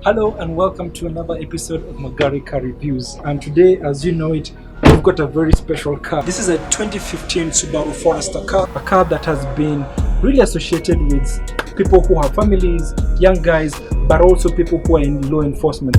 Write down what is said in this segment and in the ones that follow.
Hello and welcome to another episode of Magari Car Reviews. And today, as you know it, we've got a very special car. This is a 2015 Subaru Forester car, a car that has been really associated with people who have families, young guys, but also people who are in law enforcement.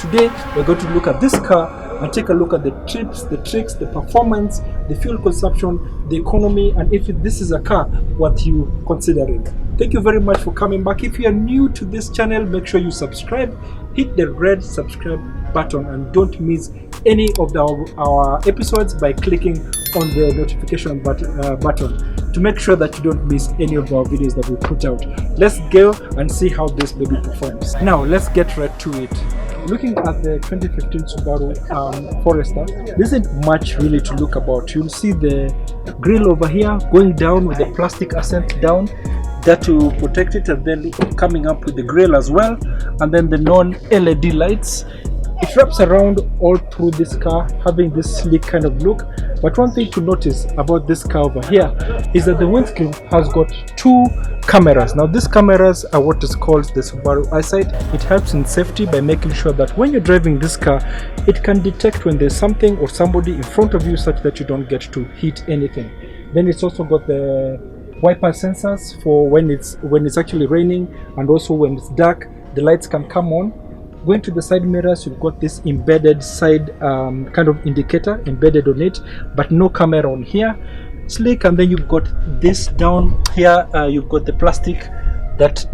Today we're going to look at this car and take a look at the tips, the tricks, the performance, the fuel consumption, the economy, and if this is a car worth you considering. Thank you very much for coming back. If you are new to this channel, make sure you subscribe, hit the red subscribe button, and don't miss any of our episodes by clicking on the notification button to make sure that you don't miss any of our videos that we put out. Let's go and see how this baby performs. Now let's get right to it. Looking at the 2015 Subaru Forester, there isn't much really to look about. You'll see the grille over here going down with the plastic accent down, that to protect it, and then coming up with the grille as well, and then the non-LED lights. It wraps around all through this car, having this sleek kind of look. But one thing to notice about this car over here is that the windscreen has got two cameras. Now these cameras are what is called the Subaru eyesight. It helps in safety by making sure that when you're driving this car, it can detect when there's something or somebody in front of you, such that you don't get to hit anything. Then it's also got the wiper sensors for when it's actually raining, and also when it's dark, the lights can come on. Going to the side mirrors, you've got this embedded side kind of indicator embedded on it, but no camera on here. Sleek. And then you've got this down here, you've got the plastic that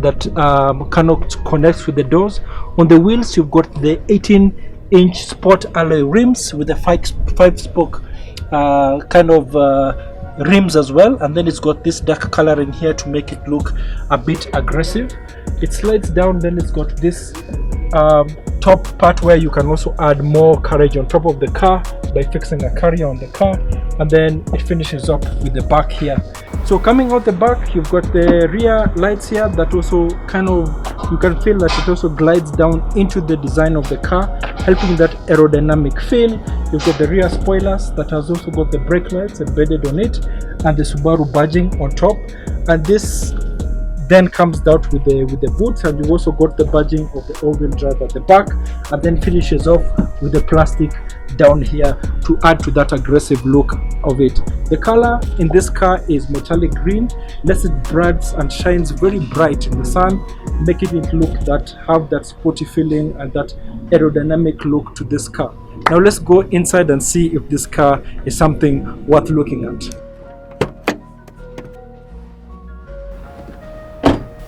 kind of connects with the doors. On the wheels, you've got the 18-inch sport alloy rims with the five spoke kind of rims as well, and then it's got this dark color in here to make it look a bit aggressive. It slides down, then it's got this top part where you can also add more carriage on top of the car by fixing a carrier on the car, and then it finishes up with the back here. So coming out the back, you've got the rear lights here that also kind of, you can feel that it also glides down into the design of the car, helping that aerodynamic feel. You've got the rear spoilers that has also got the brake lights embedded on it, and the Subaru badging on top. And this then comes out with the boots, and you've also got the badging of the all-wheel drive at the back, and then finishes off with the plastic down here to add to that aggressive look of it. The color in this car is metallic green, lets it brights and shines very bright in the sun, making it look have that sporty feeling and that aerodynamic look to this car. Now let's go inside and see if this car is something worth looking at.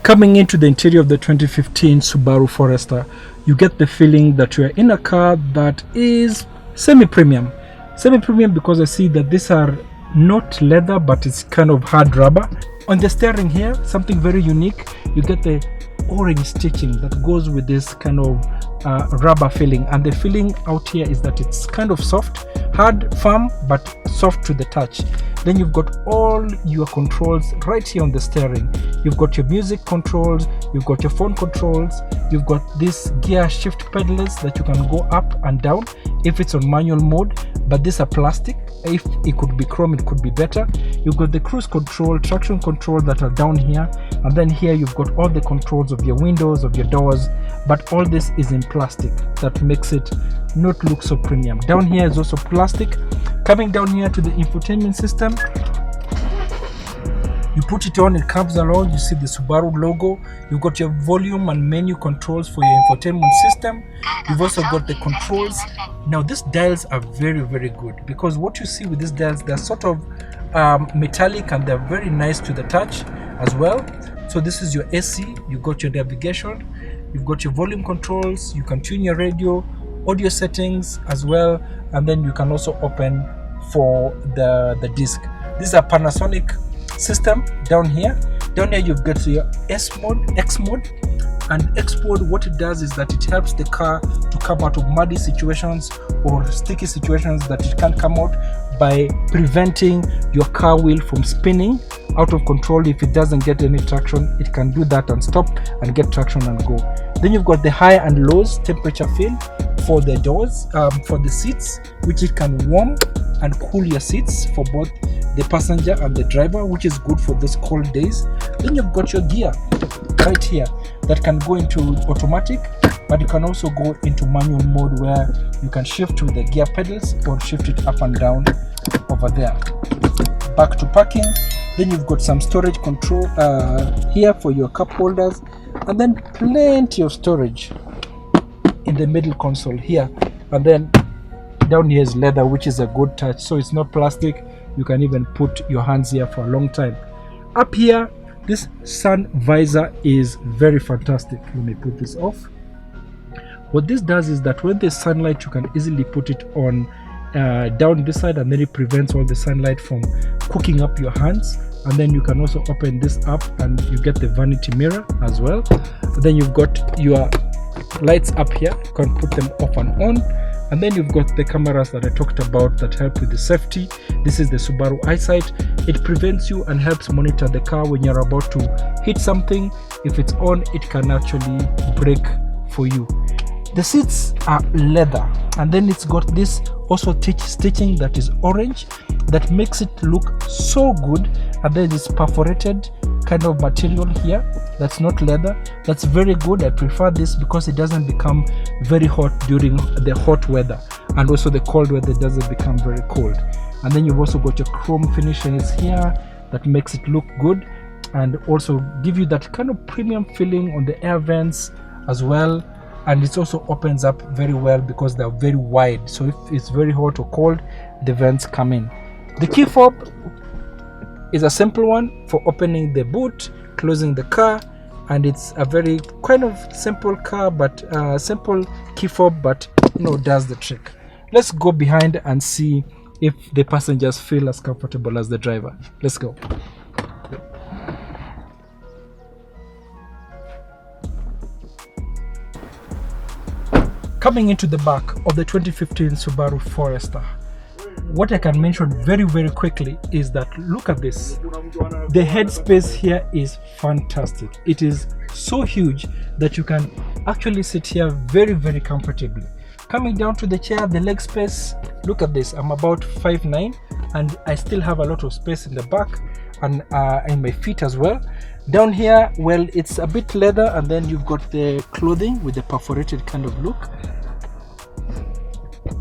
Coming into the interior of the 2015 Subaru Forester, you get the feeling that you are in a car that is semi-premium. Semi-premium because I see that these are not leather, but it's kind of hard rubber. On the steering here, something very unique, you get the orange stitching that goes with this kind of rubber feeling, and the feeling out here is that it's kind of soft, hard, firm, but soft to the touch. Then you've got all your controls right here on the steering. You've got your music controls, you've got your phone controls, you've got this gear shift pedals that you can go up and down if it's on manual mode, but these are plastic. If it could be chrome, it could be better. You've got the cruise control, traction control that are down here, and then here you've got all the controls of your windows, of your doors, but all this is in plastic. That makes it not look so premium. Down here is also plastic. Coming down here to the infotainment system, you put it on, it comes along, you see the Subaru logo. You've got your volume and menu controls for your infotainment system. You've also got the controls. Now these dials are very, very good, because what you see with these dials, they're sort of metallic and they're very nice to the touch. as well. So this is your AC, you got your navigation, you've got your volume controls, you can tune your radio, audio settings as well, and then you can also open for the disc. This is a Panasonic system. Down here you've got your S mode, X mode. And X mode, what it does is that it helps the car to come out of muddy situations or sticky situations that it can't come out, by preventing your car wheel from spinning out of control. If it doesn't get any traction, it can do that and stop and get traction and go. Then you've got the high and lows temperature fill for the doors, for the seats, which it can warm and cool your seats for both the passenger and the driver, which is good for those cold days. Then you've got your gear right here that can go into automatic, but you can also go into manual mode, where you can shift with the gear pedals or shift it up and down over there. Back to parking. Then you've got some storage control here for your cup holders, and then plenty of storage in the middle console here. And then down here is leather, which is a good touch, so it's not plastic. You can even put your hands here for a long time. Up here, this sun visor is very fantastic. Let me put this off. What this does is that when there's sunlight, you can easily put it on down this side, and then it prevents all the sunlight from cooking up your hands. And then you can also open this up and you get the vanity mirror as well. And then you've got your lights up here, you can put them off and on. And then you've got the cameras that I talked about that help with the safety. This is the Subaru EyeSight. It prevents you and helps monitor the car when you're about to hit something. If it's on, it can actually brake for you. The seats are leather, and then it's got this also stitching that is orange that makes it look so good. And then it's perforated kind of material here that's not leather. That's very good. I prefer this because it doesn't become very hot during the hot weather, and also the cold weather doesn't become very cold. And then you've also got your chrome finishes here that makes it look good, and also give you that kind of premium feeling on the air vents as well. And it also opens up very well because they're very wide, so if it's very hot or cold, the vents come in. The key fob is a simple one for opening the boot, closing the car, and it's a very kind of simple car, but simple key fob, but does the trick. Let's go behind and see if the passengers feel as comfortable as the driver. Let's go. Coming into the back of the 2015 Subaru Forester, what I can mention very quickly is that look at this. The headspace here is fantastic. It is so huge that you can actually sit here very comfortably. Coming down to the chair, the leg space, look at this. I'm about 5'9", and I still have a lot of space in the back and in my feet as well. Down here, well, it's a bit leather, and then you've got the clothing with the perforated kind of look.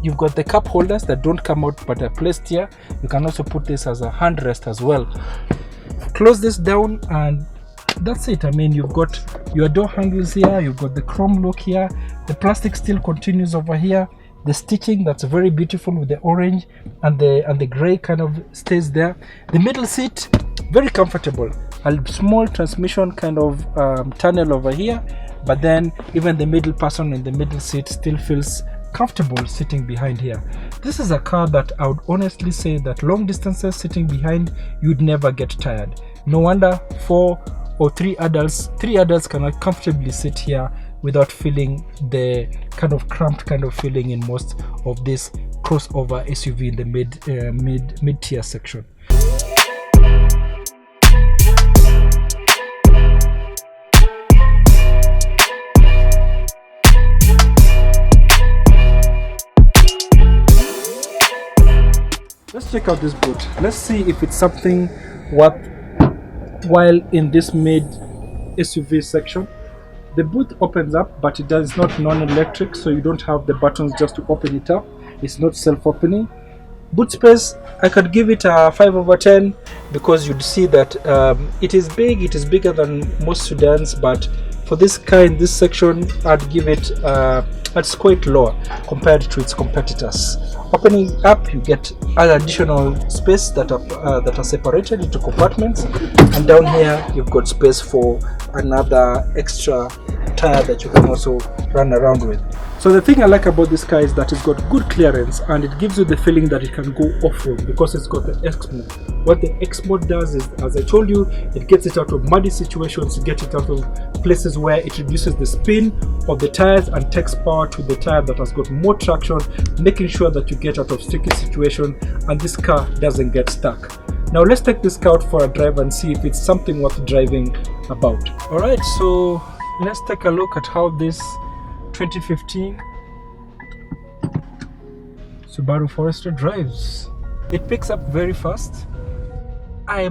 You've got the cup holders that don't come out but are placed here. You can also put this as a handrest as well. Close this down and that's it. I mean, you've got your door handles here, you've got the chrome look here, the plastic still continues over here, the stitching that's very beautiful with the orange and the gray kind of stays there. The middle seat, very comfortable. A small transmission kind of tunnel over here, but then even the middle person in the middle seat still feels comfortable sitting behind here. This is a car that I would honestly say that long distances sitting behind, you'd never get tired. No wonder 4 or 3 adults cannot comfortably sit here without feeling the kind of cramped kind of feeling in most of this crossover SUV in the mid-tier section. Let's check out this boot. Let's see if it's something worthwhile in this mid SUV section. The boot opens up, but it's not non-electric, so you don't have the buttons just to open it up. It's not self-opening. Boot space, I could give it a 5/10 because you'd see that it is big. It is bigger than most sedans, but For this car in this section, I'd give it it's quite low compared to its competitors. Opening up, you get an additional space that are separated into compartments, and down here you've got space for another extra tire that you can also run around with. So the thing I like about this car is that it's got good clearance, and it gives you the feeling that it can go off-road because it's got the X mode. What the X mode does is, as I told you, it gets it out of muddy situations, get it out of places where it reduces the spin of the tires and takes power to the tire that has got more traction, making sure that you get out of sticky situation and this car doesn't get stuck. Now let's take this car out for a drive and see if it's something worth driving about. Alright, so let's take a look at how this 2015 Subaru Forester drives. It picks up very fast. I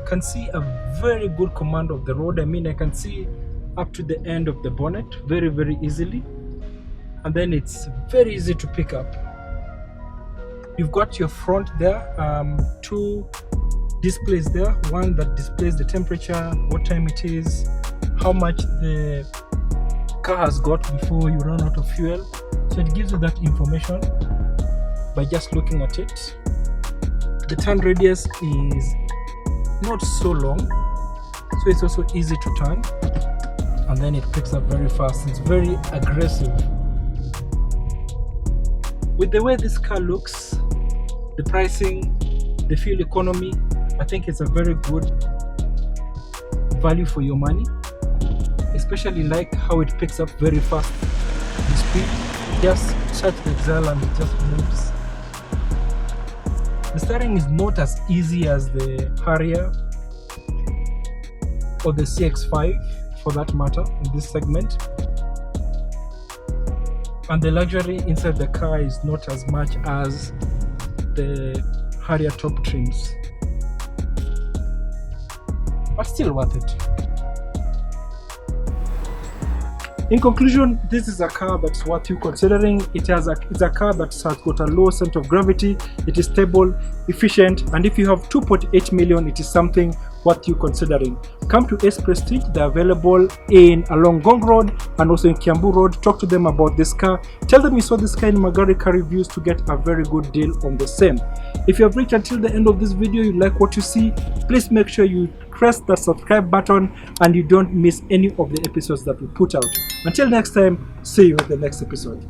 can see a very good command of the road. I mean, I can see up to the end of the bonnet very easily, and then it's very easy to pick up. You've got your front there, two displays there, one that displays the temperature, what time it is, how much the car has got before you run out of fuel. So it gives you that information by just looking at it. The turn radius is not so long, so it's also easy to turn, and then it picks up very fast. It's very aggressive. With the way this car looks, the pricing, the fuel economy, I think it's a very good value for your money. Especially like how it picks up very fast. The speed, just touch the axle and it just moves. The steering is not as easy as the Harrier or the CX-5 for that matter in this segment. And the luxury inside the car is not as much as the Harrier top trims. But still worth it. In conclusion, this is a car that's worth you considering. It's a car that has got a low center of gravity, it is stable, efficient, and if you have 2.8 million, it is something worth you considering. Come to Ace Prestige. They're available along Gong Road and also in Kiambu Road. Talk to them about this car. Tell them you saw this car in Magari car reviews to get a very good deal on the same. If you have reached until the end of this video, you like what you see, please make sure you press the subscribe button and you don't miss any of the episodes that we put out. Until next time, see you in the next episode.